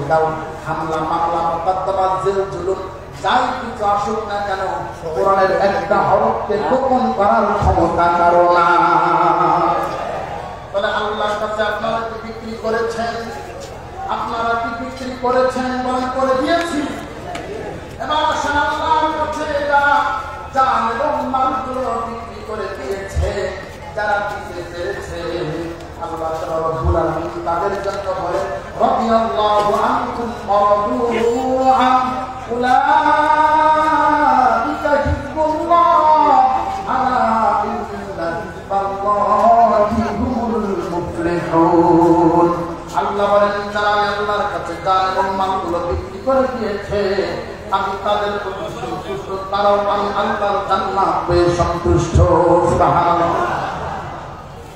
দাও, হামলা মামলা মোকদ্দমা জেল জুলুম যাই কিছু আসুক না কেন, কোরআনের একটা হরফকে গোপন করার ক্ষমতা কারো না। তাহলে আল্লাহর কাছে আপনারা কি বিক্রি করেছেন? আপনারা কি বিক্রি করেছেন? বলে করে দিয়েছি। এবার আসেন আল্লাহর কাছে যারা জান এবং মালগুলো বিক্রি করে দিয়েছে, যারা দিতে পেরেছে, আল্লাহ রাব্বুল আলামিন তাদের জন্য বলে রাদিয়াল্লাহু আনহুম ওয়া রাদু আন উলাইকা হিজবুল্লাহ আলা ইন্না হিজবাল্লাহি হুমুল মুফলিহুন। আল্লাহ বলেন যারা আল্লাহর কাছে জান এবং মালগুলো বিক্রি করে দিয়েছে, আমি তাদের প্রতি সন্তুষ্ট, তারাও আমি আল্লাহর জান্নাত পেয়ে সন্তুষ্ট। সুবহানাল্লাহ।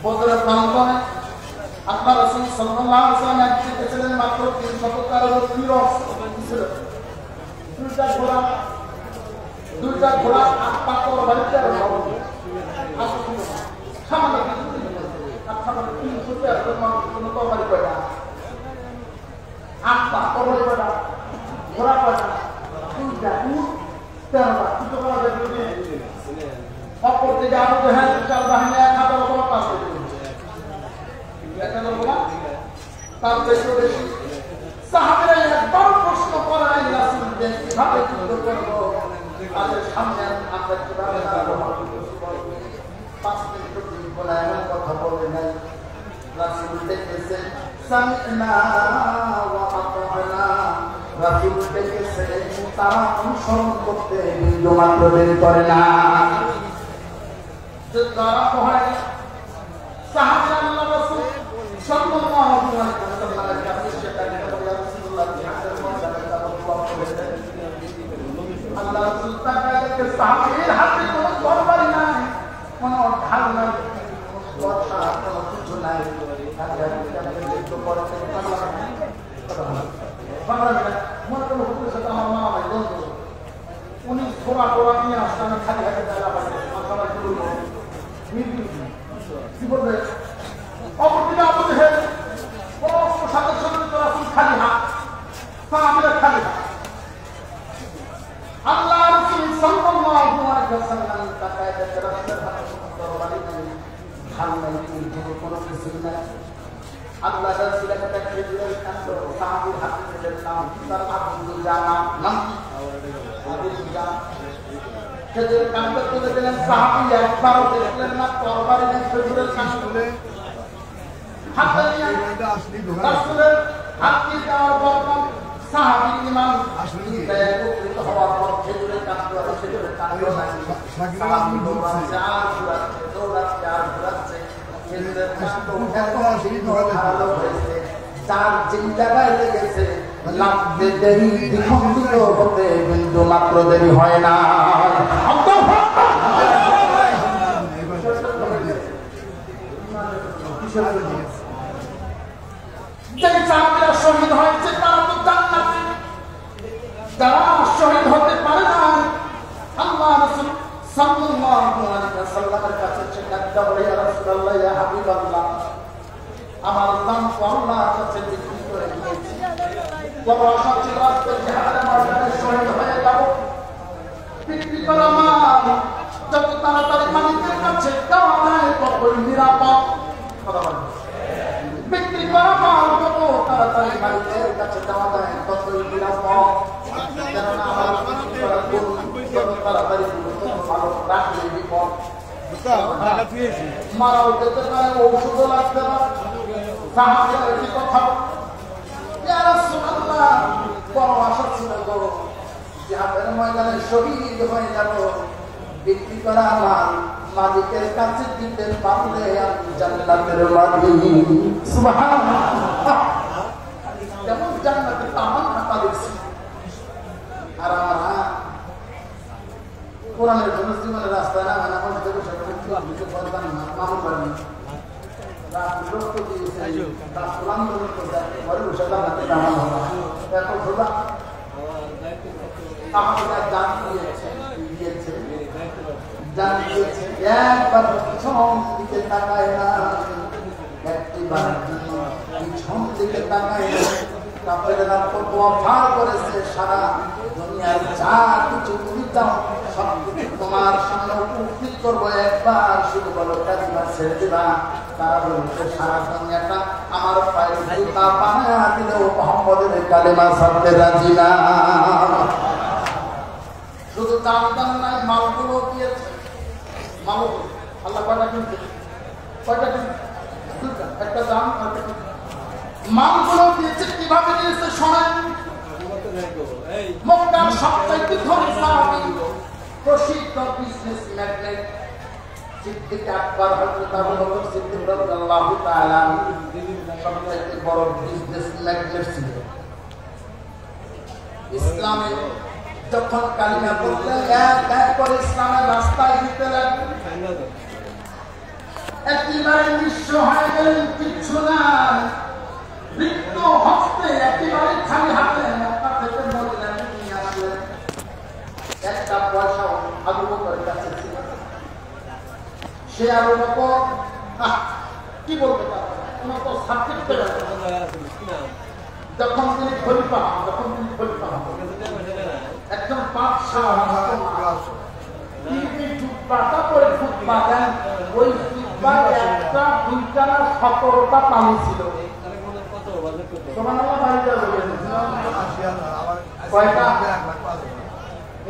বদরের প্রান্তরে আল্লাহ রাসূল সাল্লাল্লাহু আলাইহি ওয়াসাল্লাম একদিকে ছিলেন মাত্র 300 কারো তীর ছিল, দুইটা ঘোড়া 8 পা করে বাড়িতে সামান্য কিছু আপনারা 300 টাকা কোনো তরবারি কয়টা? 8 পা তরবারি কয়টা? ঘোড়া কয়টা? 2টা 13টা কিছু করা যায় না। অপর দিকে আবু জাহেল চাল বাহিনী 1000 বড় পাস করে দিয়েছে, 1000 বড় তার চেয়ে বেশি। সাহাবীরা একবার প্রশ্ন করে নাই রাসূলকে কিভাবে যুদ্ধ করব, তাদের সামনে আমরা কিভাবে দাঁড়াবো? 5 মিনিট দিন বলে এমন কথা বলে নাই। রাসূল দেখেছে সামি'না ওয়া আতা'না, রাসূল দেখেছে তারা অনুসরণ করতে বিন্দুমাত্র দেরি করে না। যে তারা হয় সাহাবীরা আল্লাহ রাসূল সাল্লাল্লাহু আলাইহি ওয়াসাল্লামের কাছে সেটা বলে রাসূলুল্লাহ জিহাদের ময়দানে আল্লাহ রাসূল তাকে সাহাবীর হাতে কোনো তরবারি নাই, কোনো ঢাল নাই, কোনো কিছু নাই। উনি ঘোড়া টোড়া নিয়ে আসলে আমি খালি হাতে কি বলবে? অপরদিকে আবু জাহেল সাথে সঙ্গে রাসূল খালি হাত, সাহাবীরা খালি হাত। আল্লাহ রাসূল সাল্লাল্লাহু আলাইহি ওয়াসাল্লাম তাকায় দেখে রাসূলের হাতে কোনো তরবারি নেই, ঢাল নেই, কোনো কিছু নাই। আল্লাহ রাসূল একটা খেজুরের কাণ্ড সাহাবীর হাতে দিলেন, নাম তার আব্দুল জানাম নাম আব্দুল জানাম খেজুরের কাণ্ড তুলে দিলেন। সাহাবী একবারও দেখলেন না তরবারি নেই, খেজুরের কাণ্ড তুলে হাতে নিয়ে রাসূলের হাত দিয়ে দেওয়ার পর সাহাবী ইমাম একত্রিত হওয়ার পর খেজুরের কাণ্ড আর খেজুরের কাণ্ড নাই। সাহাবী দৌড়াচ্ছে আর ঘুরাচ্ছে, দৌড়াচ্ছে আর ঘুরাচ্ছে, খেজুরের কাণ্ড এত ভালো হয়েছে, যার যে জায়গায় লেগেছে লাগতে দেরি দ্বিখণ্ডিত হতে কিন্তু মাত্র দেরি হয় না। যে সাহাবীরা শহীদ হয়েছে তারা তো জান্নাতে, যারা শহীদ হতে পারে না আল্লাহ রাসূল সাল্লাল্লাহু আলাইহি ওয়াসাল্লামের কাছে সেটা বলে ইয়া রাসূলুল্লাহ ইয়া হাবিবাল্লাহ, আমার দাম তো আল্লাহর কাছে বিক্রি করে দিয়েছি, বড় আশা ছিল আজকে জিহাদের ময়দানে শহীদ হয়ে যাব। বিক্রি করা মাল যত তাড়াতাড়ি মালিকের কাছে দেওয়া যায় ততই নিরাপদ। কথা বলেন, বিক্রি করা মাল যত তাড়াতাড়ি মালিকের কাছে দেওয়া যায় ততই নিরাপদ। কেননা আমার বিক্রি করা গরু যত তাড়াতাড়ি ভালো রাখলে বিপদ, মারাও যেতে পারে, ঔষধও লাগতে পারে। সাহাবীরা কি কথা, ইয়া রাসূলুল্লাহ বড় আশা ছিল গো, জিহাদের ময়দানে শহীদ হয়ে যাব, বিক্রি করা মাল মালিকের কাছে দিতে পারলে আমি জান্নাতের মালিক। সুবহানাল্লাহ, যেমন জান্নাতের তামান্না পাচ্ছি। আর আমরা কোরআনের জন্য জীবনের রাস্তায় না মানে আমার দেবো সেটা কিছু করবেন না, মামু পারেন লোক দিয়েছে তার কোরআন ঘরে বসে জান্নাতে নামাজ হবে এত খোদা আমাদের জান দিয়েছে জান দিয়েছে, একবার পিছন দিকে তাকায় না, একটিবার পিছন দিকে তাকায় না, কাফেররা কত অফার করেছে, সারা দুনিয়ার যা কিছু তুমি দাও সব কিছু তোমার সামনে উপস্থিত করবো, একবার শুধু বলো কালিমা ছেড়ে দিবা। তারা বলছে সারা দুনিয়াটা আমার পায়ে জুতা বানায়া দিলেও মুহাম্মদের কালিমা ছাড়তে রাজি না। শুধু দাম দাম নাই, মালগুলো দিয়েছে। মাল আল্লাহ কয়টা কিনছে? কয়টা কিনছে? দুটা, একটা দাম আর একটা মালগুলো দিয়েছে। কিভাবে দিয়েছে শোনেন। মক্কার সবচাইতে ধনী সাহাবী, প্রসিদ্ধ বিজনেস ম্যাগনেট সিদ্দিক আকবর হযরত আবু বকর সিদ্দিক রাদিয়াল্লাহু তাআলা সবচাইতে বড় বিজনেস ম্যাগনেট ছিল। ইসলামে যখন কালিমা বললেন, এক এক করে ইসলামের রাস্তায় দিতে লাগলেন। একেবারে নিঃস্ব হয়ে গেলেন, কিচ্ছু নাই, রিক্ত হস্তে, একেবারে খালি হাতে মক্কা থেকে মদিনায় নিয়ে আসলেন। একটা পয়সাও আবু বকরের কাছে ছিল না। সে আবু বকর কি বলতে পারে, তোমার তো সার্টিফিকেট আছে। যখন তিনি খলিফা একজন বাদশাহ জুব্বাটা পরে খুতবা দেন, ওই জুব্বার একটা দুইটা না 17টা পানি ছিল। কয়টা?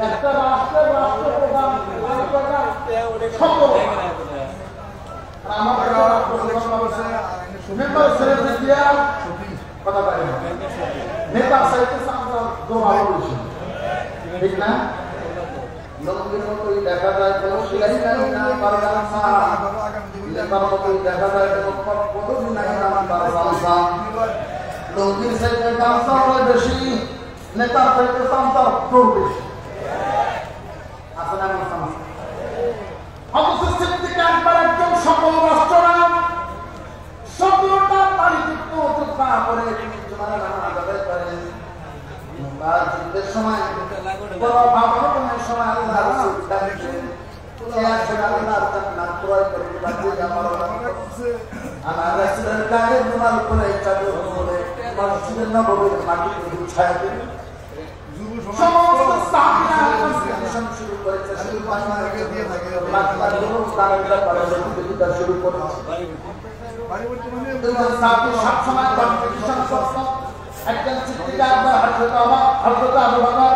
একটা রাষ্ট্রের রাষ্ট্রপ্রধান নেতা ঠিক না? লঙ্গির মতোই দেখা যায়, কোনো সিলাই নাই না, নেতার মতোই দেখা যায়, কোনো পদবি নাই না। লঙ্গির চাইতে গামছা বেশি, নেতার চাইতে চামচার তোর বেশি আছে না? অথচ সিদ্দিক আকবর একজন সকল রাষ্ট্রনায়ক, 17টা পানিযুক্ত যোদ্ধা করে যুদ্ধের সময় বড় ভাবনের সময় আল্লাহ রাসূল ডাকলেন, আমার রাসূলের গায়ে রুমাল করে চাদর করে মসজিদের নববীর মাটিতে বিছায়া দিলেন। সমস্ত সাহাবীরা শুরু করেছে, শুরু করেছে। সবসময় কম্পিটিশন করত। একজন সিদ্দিক আকবর হযরত আবু বকর,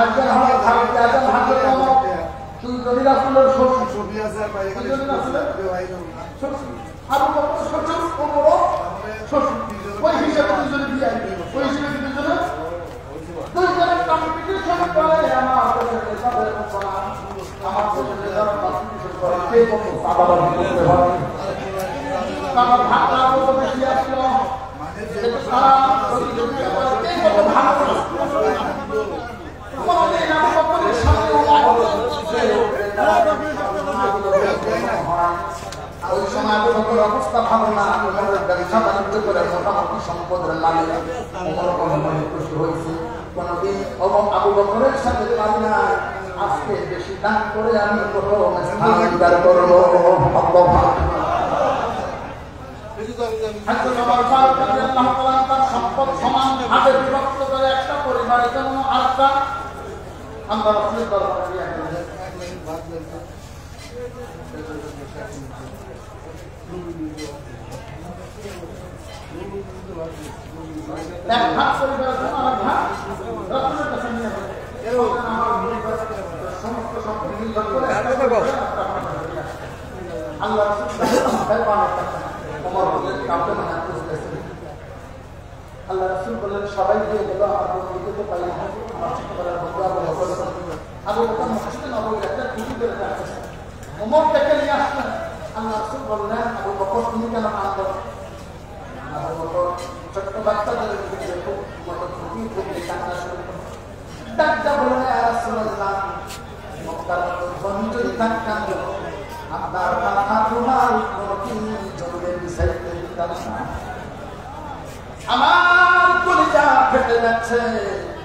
একজন হলো খালিদ আজম হযরত ওমর, দুইজনই রাসূলের শ্বশুর আছে। আর ভাই দুইজনই রাসূলের শ্বশুর, আবু বকর শ্বশুর, ওমর শ্বশুর। ওই হিসাবে দুইজনে বিয়ে, ওই হিসাবে দুইজনের কম্পিটিশন করে। আমার দেশের সবার মুসলমান, আমার দেশের যারা কম্পিটিশন করে, কে কত সাবাবাদ করতে পারে। কারণ ভাগনা কত বেশি আসলো, সারা কে কত ভাগ করে। কোনদিন আবু বকরের সামনে ওই সময় আবু বকরের অবস্থা ভালো না, ব্যবসা বাণিজ্য করে মোটামুটি সম্পদের মালিক, খুশি হয়েছে। কোনদিন আবু বকরের সাথে পারি না, আজকে বেশি দান করে আমি প্রথম স্থানাধিকার করবো। সম্পদ সমান ভাগে বিভক্ত করে একটা পরিবারের জন্য আরেকটা আমরা রাসূলের দরবারে এক ভাগ পরিবারের জন্য আরেক ভাগ রাসূলের কাছে নিয়ে আসে। সমস্ত সম্পদ বিভাগ করে আল্লাহ ওমর বললেন, কাউকে মানা করতেছে। আল্লাহ রাসূল বললেন, সবাই দিয়ে গেল, আমার বন্ধুকে তো পাই না। আমার ছোটবেলার বন্ধু আবু বকর মসজিদে নববীর একটা টুপি করে রাখতেছে। ওমর থেকে নিয়ে আসলেন। আল্লাহ রাসূল বললেন, আবু বকর তুমি কেন আনন্দ? আবু বকর ছোট্ট বাচ্চাদের টুপি খুবই কান্না শুরু করল। ডাক্তার বললেন, ইয়া রাসূলুল্লাহ, মক্কার মতো ধনী যদি থাকতাম, আপনার মাথা রুমাল কোনদিন জমিয়ে বিছাইতে দিতাম না। আমার কলিজা ফেটে যাচ্ছে,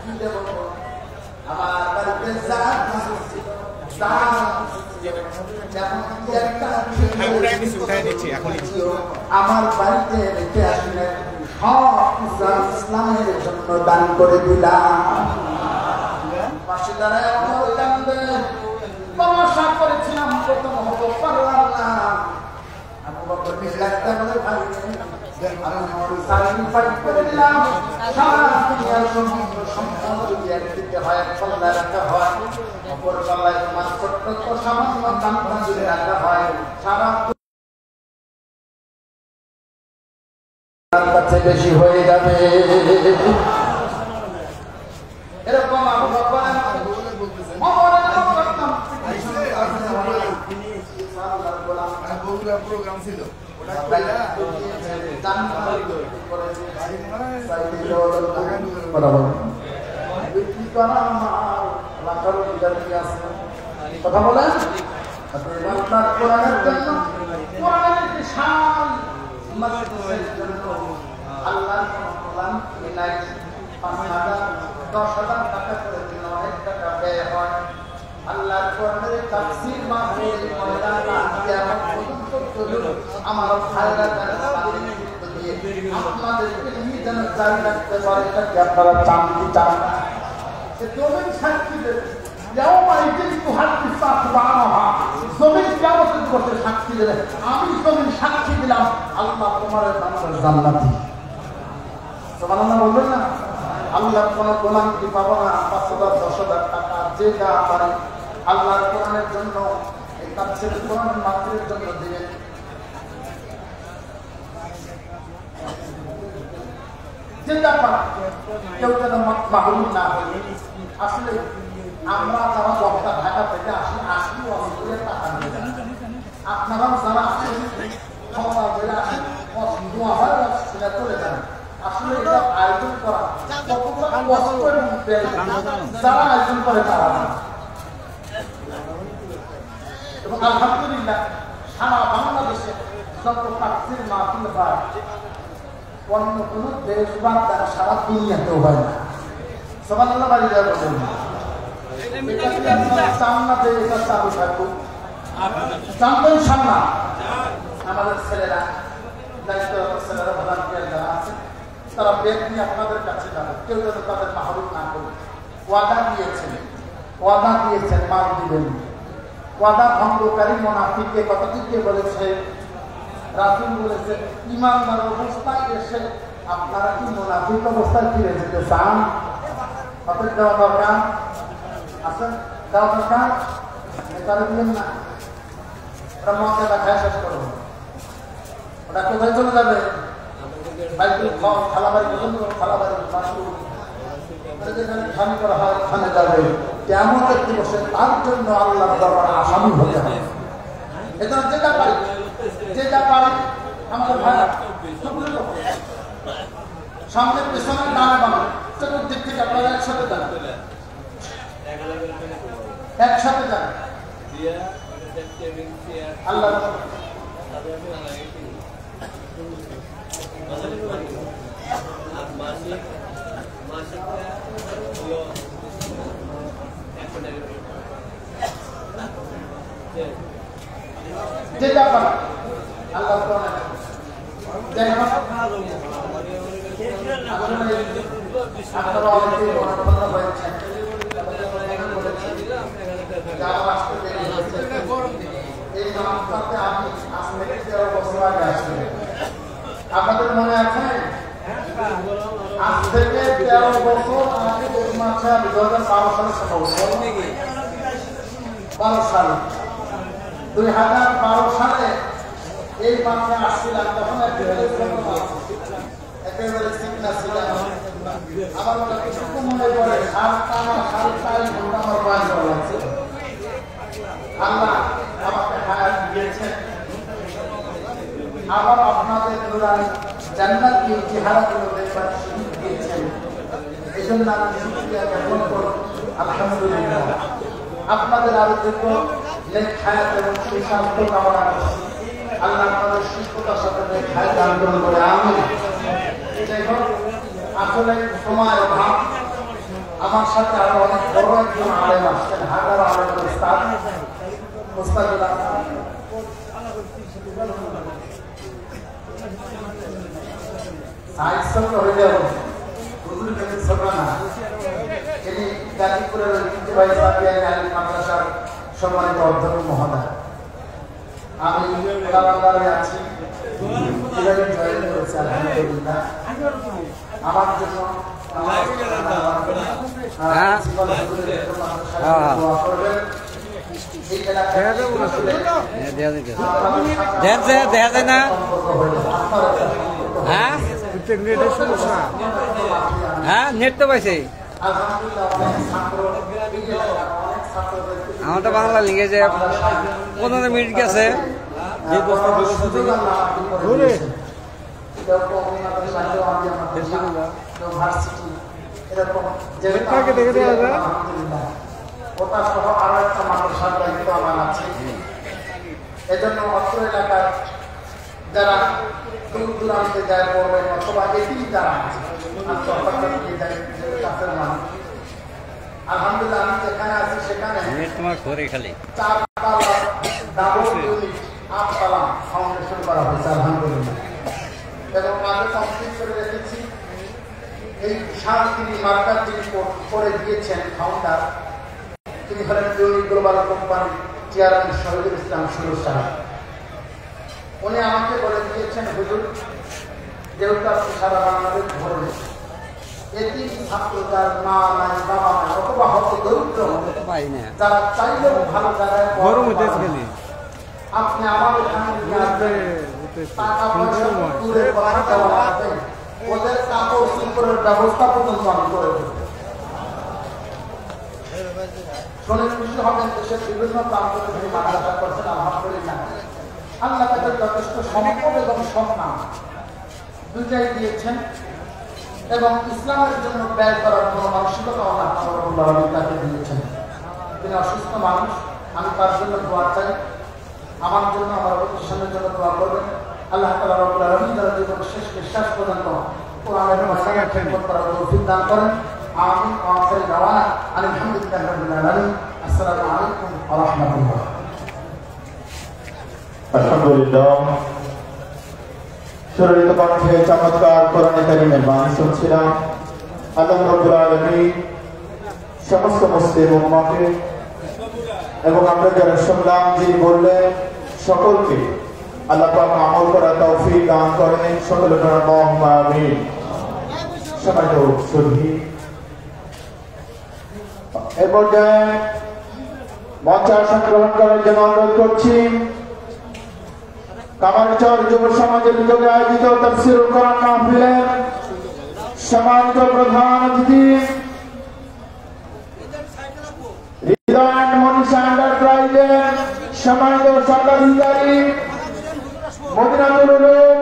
কি দেব? আমার বাড়িতে যা কিছু ছিল আমার বাড়িতে রেখে আসলেন, ইসলামের জন্য দান করে দিলাম। পাশে দাঁড়ায় আমার কান্দে তমাশা করেছিলাম, প্রথম হতো পারলাম না। আবু বকর লাগতে বলে ভাই আমি সারিফাই করে দিলাম। সারা দুনিয়ার সমস্ত সম্পদ যদি একদিকে হয়, এক পাল্লায় রাখা হয়, অপর পাল্লায় তোমার ছোট্ট তো সামান্য দামটা যদি রাখা হয়, সারা কাছে বেশি হয়ে যাবে। এরকম আবু বকর প্রোগ্রাম ছিল কথা বলেন কোরআনের জন্য, কোরআনের বিশাল আল্লাহ 5,000-10,000 টাকা করে দিন, অনেক টাকা ব্যয় হয়। আল্লাহর কোরআনের তাফসীর মাহফিল ময়দানে কিয়ামত পর্যন্ত চলবে। আমার ভাইরা যারা দিয়ে আপনাদেরকে নিয়ে যেন জারি রাখতে পারে, এটা কি আপনারা চান কি চান না? সে জমিন সাক্ষী দেবে, জমিন কিয়ামতের দিবসে সাক্ষী দেবে, আমি জমিন সাক্ষী দিলাম আল্লাহ তোমার জান্নাতি। সুবহানাল্লাহ বলবেন না? আল্লাহর কোন গোলামি পাবো না। 5,000-10,000 টাকা যে যা পারে আল্লাহর কোরআনের জন্য, এই তাফসীর কোরআন মাহফিলের জন্য দিবেন। যে যা পারে কেউ যেন মাহরুম না হয়। আসলে আমরা যারা বক্তা ঢাকা থেকে আসি, অনেক টাকা নেবেন। আপনারাও যারা আসেন ক্ষমতা বলে আসেন, দোয়া হয় সেটা চলে যান। আসলে এটা আয়োজন করা কতটা কষ্টের মধ্যে যারা আয়োজন করে তারা। এবং আলহামদুলিল্লাহ সারা বাংলাদেশে যত তাফসীর মাহফিল হয়, অন্য কোন দেশ বা সারা দুনিয়াতেও হয় না। সুবহানাল্লাহ বাড়ি যাওয়া বলেন, চান না যে এটা চালু থাকুক, জানবেন সামনা আমাদের ছেলেরা, দায়িত্বরত ছেলেরা, ভলান্টিয়ার যারা আছে, তারা ব্যাগ নিয়ে আপনাদের কাছে যাবে। কেউ যেন তাদের মাহরুম না করে। ওয়াদা দিয়েছেন মাল দিবেন। ওয়াদা ভঙ্গকারী মুনাফিককে কথাটিকে বলেছে রাসূল বলেছে, ঈমানদার অবস্থায় এসে আপনারা কি মুনাফিক অবস্থায় ফিরে যেতে চান? আপনাদের দেওয়া দরকার আছে, দেওয়া দরকার, তারা দিলেন না, ওরা মতে দেখায় শেষ করবো। ওটা কোথায় চলে যাবে? বাইতুল খালাবাড়ি পর্যন্ত, খালাবাড়ি যেখানে খান করা হয় ওখানে যাবে। কিয়ামতের দিবসে তার জন্য আল্লাহর দরবারে আসামি হতে হবে। এজন্য যে যা পারে আমাদের ভাই সামনে পেছনে ডানে বামে চতুর্দিক থেকে আপনারা একসাথে যান, আল্লাহ যেটা পারে আল্লাহ আপনারা অনেকেই মনোভাবনা হয়েছেন, এই নামটাতে আমি আজ থেকে 13 বছর আগে আসলে আপনাদের মনে আছে? আজ থেকে 13 বছর আগে মাসে 2012 সালে সফল 12 সালে 2012 সালে এই মাঠে আসছিলাম। তখন একেবারে সিগনা ছিলাম। আমার মনে কিছুক্ষণ মনে পড়ে 7-4 ঘন্টা আমার বয়স করা লাগছে। আল্লাহ আমাকে হায়াত দিয়েছেন, আবার আপনাদের নুরানি জান্নাতি চেহারাগুলো দেখবার সুযোগ দিয়েছেন। এই জন্য আমি শুকরিয়া জ্ঞাপন করি, আলহামদুলিল্লাহ। আপনাদের আরো যোগ্য নেক হায়াত এবং সুস্বাস্থ্য কামনা করছি। আল্লাহ আপনাদের সুস্থতার সাথে নেক হায়াত দান করে, আমিন। যাই হোক, আসলে সময় অভাব, আমার সাথে আরো অনেক বড় একজন আলেম আসছেন, হাজার আলেমের উস্তাদ মুস্তাফিজুর সাইজ ছোট হইলেও হুজুর কিন্তু ছোট না। তিনি গাজীপুরের ঐতিহ্যবাহী সাবিয়া আলী মাদ্রাসার সম্মানিত অধ্যক্ষ মহোদয়। আমি কোলাবাগানে আছি, জয়েন করেছি আলহামদুলিল্লাহ। আমার জন্য নেট তো পাইছে আমার তো বাংলা লিখেছে 15 মিনিট গেছে। ওটা সহ আরো একটা মাদ্রাসার দায়িত্ব আমার আছে। এজন্য অত্র এলাকার যারা দূর দূরান্তে যায় পড়বেন অথবা এটি যারা আছে আলহামদুলিল্লাহ, আমি যেখানে আছি সেখানে ফাউন্ডেশন করা হয়েছে আলহামদুলিল্লাহ, এবং আগে কমপ্লিট করে রেখেছি। এই বিশাল তিনি মার্কার যিনি করে দিয়েছেন ফাউন্ডার, তিনি হলেন global company chairman Shahidul Islam Suraj সাহেব। উনি আমাকে বলে দিয়েছেন, হুজুর যেহেতু আপনি সারা বাংলাদেশ ধরবেন, এটি ছাত্র যার মা নাই বাবা নাই অথবা হয়তো দরিদ্র যারা চাইলেও ভালো জায়গায় আপনি আমার এখানে টাকা পয়সা দূরের কথা দেওয়া আছে, ওদের কাপড় চোপড়ের ব্যবস্থা পর্যন্ত আমি করে দেব। শুনে খুশি হবেন, দেশের বিভিন্ন প্রান্ত থেকে মাদ্রাসা করছেন আলহামদুলিল্লাহ। আল্লাহ তাদের যথেষ্ট সম্পদ এবং সম্মান দুইটাই দিয়েছেন, এবং ইসলামের জন্য ব্যয় করার কোনো মানসিকতা আল্লাহ তাকে দিয়েছেন। তিনি অসুস্থ মানুষ, আমি তার জন্য দোয়া চাই, আমার জন্য, আমার প্রতিষ্ঠানের জন্য দোয়া করবেন। আল্লাহ তাআলা রব্বুল আলামিন যারা জীবন শেষ নিঃশ্বাস পর্যন্ত কোরআনের ভাষায় খেদমত করার তৌফিক দান করেন। আমিন। ওয়া দাওয়ানা আলহামদুলিল্লাহি রাব্বিল আলামিন। আসসালামু আলাইকুম ওয়া রাহমাতুল্লাহ। আলহামদুলিল্লাহ, সুরলিত কণ্ঠে চমৎকার কোরআন কারীমের বাণী শুনছিলাম। আল্লাহ রাব্বুল আলামিন সমস্ত মুসলিম উম্মাহকে এবং আমরা যারা শুনলাম, যিনি বললেন সকলকে আল্লাহ পাক আমল করার তৌফিক দান করেন। সকলে বলেন আল্লাহুম্মা আমিন। সম্মানিত সুধী, এ পর্যায়ে মঞ্চে আসন গ্রহণ করার জন্য অনুরোধ করছি কামারচর যুব সমাজের উদ্যোগে আয়োজিত তাফসীরুল কোরআন মাহফিলের সম্মানিত প্রধান অতিথি হৃদয় মনীষা এন্টারপ্রাইজের সম্মানিত স্বত্বাধিকারী মদিনাতুল উলুম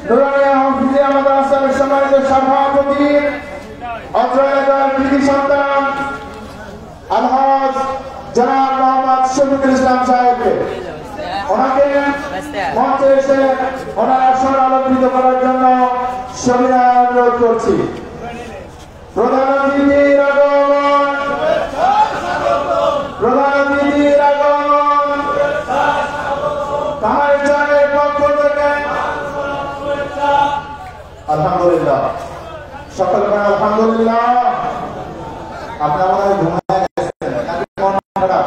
নুরানিয়া হাফিজিয়া মাদ্রাসার সম্মানিত সভাপতি, অত্র এলাকার কৃতি সন্তান আলহাজ জনাব মোহাম্মদ শফিকুল ইসলাম সাহেবকে ওনাকে মঞ্চে এসে ওনার আসন আলোকিত করার জন্য সবিনয় অনুরোধ করছি। প্রধান অতিথির আগমন, প্রধান অতিথির আগমন, কামারচরের পক্ষ থেকে আলহামদুলিল্লাহ। সকলকে আলহামদুলিল্লাহ। আপনারা মনে হয় ঘুমায় গেছেন নাকি মন খারাপ?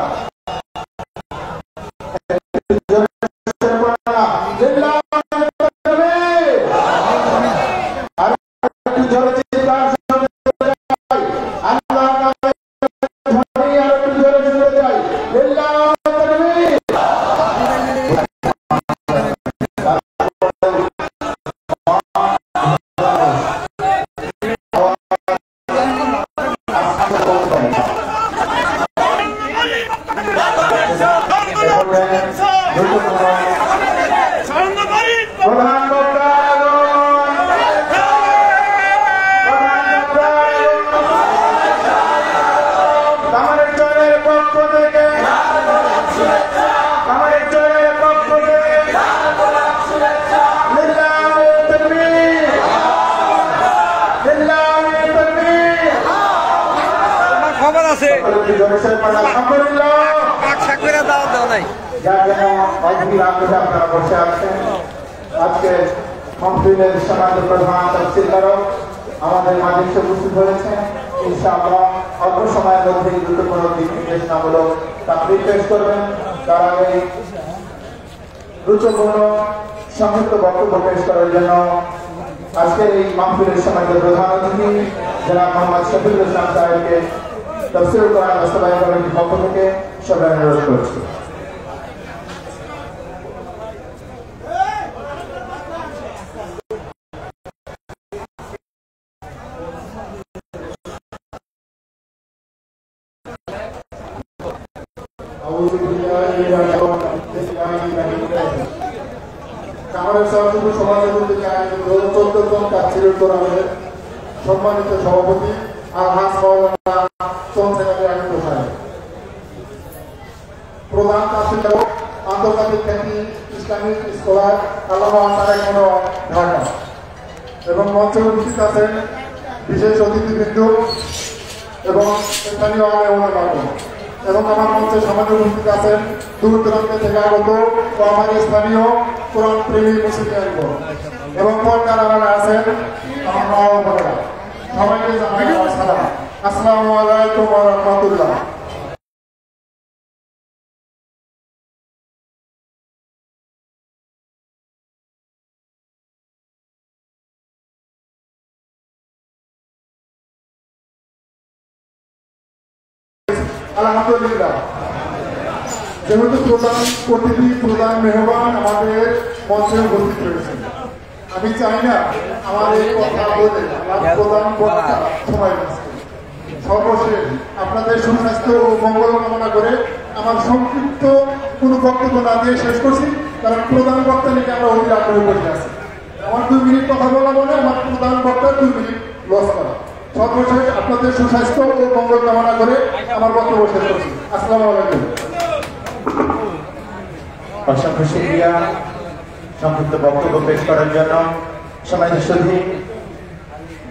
গভীর আগ্রহে আপনারা বসে আছেন। আজকে মাহফিলের সমাজের প্রধান তাফসীরকারক আমাদের মাঝে এসে উপস্থিত হয়েছেন। ইনশাআল্লাহ অল্প সময়ের মধ্যে গুরুত্বপূর্ণ দিক নির্দেশনামূলক তাকরীর পেশ করবেন। তার আগে গুরুত্বপূর্ণ সংক্ষিপ্ত বক্তব্য পেশ করার জন্য আজকের এই মাহফিলের সমাজের প্রধান অতিথি জনাব মোহাম্মদ শফিকুল ইসলাম সাহেবকে তাফসীরুল কোরআন বাস্তবায়ন কমিটির পক্ষ থেকে সবাই অনুরোধ করছি। সম্মানিত সভাপতি আলহাজ মাওলানা প্রধান তাফসীরকারক আন্তর্জাতিক খ্যাতি ইসলামিক স্কলার আল্লামা তারেক মনোয়ার ঢাকা এবং মঞ্চে উপস্থিত আছেন বিশেষ অতিথিবৃন্দ এবং স্থানীয় আলেমা এবং আমার মঞ্চে সমাজে উপস্থিত আছেন দূর দূরান্ত থেকে আগত ও আমার স্থানীয় কোরআন প্রেমী মুসলিম এবং পর্দার আড়ালে আছেন আমার মা ও বোনেরা, সবাইকে জানাই আমার সালাম। আসসালামু আলাইকুম ওয়া রাহমাতুল্লাহ। আলহামদুলিল্লাহ, যেহেতু প্রধান মেহমান আমাদের মঞ্চে উপস্থিত রয়েছেন, আমি চাই না আমার এই কথা বলে প্রধান বক্তা সময় নষ্ট। সর্বশেষ আপনাদের সুস্বাস্থ্য ও মঙ্গল কামনা করে আমার সংক্ষিপ্ত কোনো বক্তব্য না দিয়ে শেষ করছি, কারণ প্রধান বক্তা নিয়ে আমরা অতি আগ্রহ বসে আছি। আমার 2 মিনিট কথা বলা বলে আমার প্রধান বক্তার 2 মিনিট লস করা। সর্বশেষ আপনাদের সুস্বাস্থ্য ও মঙ্গল কামনা করে আমার বক্তব্য শেষ করছি। আসসালামু আলাইকুম। অসংখ্য শুকরিয়া সংক্ষিপ্ত বক্তব্য পেশ করার জন্য। সমাজের সুধী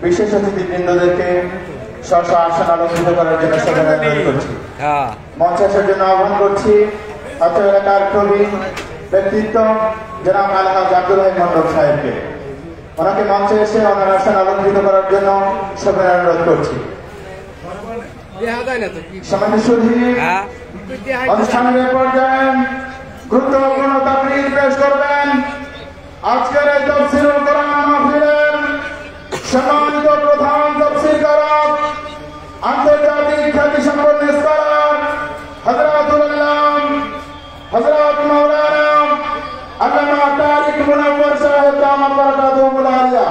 বিশেষ অতিথিবৃন্দদেরকে স্ব আসন আলোকিত করার জন্য সবাই অনুরোধ করছি। মঞ্চে আসার জন্য আহ্বান করছি অত্র এলাকার প্রবীণ ব্যক্তিত্ব জনাব আলহাজ আব্দুল হাই মন্ডল সাহেবকে। ওনাকে মঞ্চে এসে ওনার আসন আলোকিত করার জন্য সবাই অনুরোধ করছি। সমাজের সুধী অনুষ্ঠানের পর্যায়ে গুরুত্বপূর্ণ তাকরীর পেশ করবেন আজকের এই তাফসীরুল কোরআন মাহফিলের সম্মানিত প্রধান তাফসীরকারক আন্তর্জাতিক খ্যাতিসম্পন্ন স্কলার হযরতুল আল্লাম হযরত মাওলানা আল্লামা তারিক মুনাওয়ার সাহেব দামাত বরকাতুহুল আলিয়া,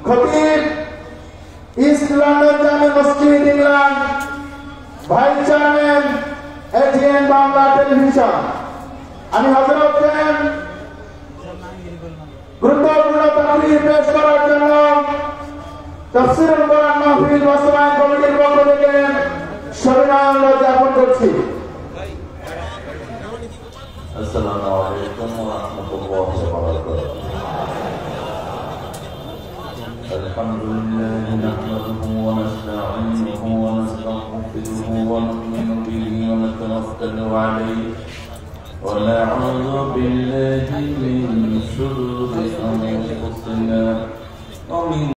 খতিব ইস্ট লন্ডন জামে মসজিদ England, vice chairman ATN Bangla television. আমি হযরতকে গুরুত্বপূর্ণ তাকরীর পেশ করার জন্য তাফসীরুল কোরআন মাহফিল বাস্তবায়ন কমিটির পক্ষ থেকে সবিনয় অনুরোধ জ্ঞাপন করছি।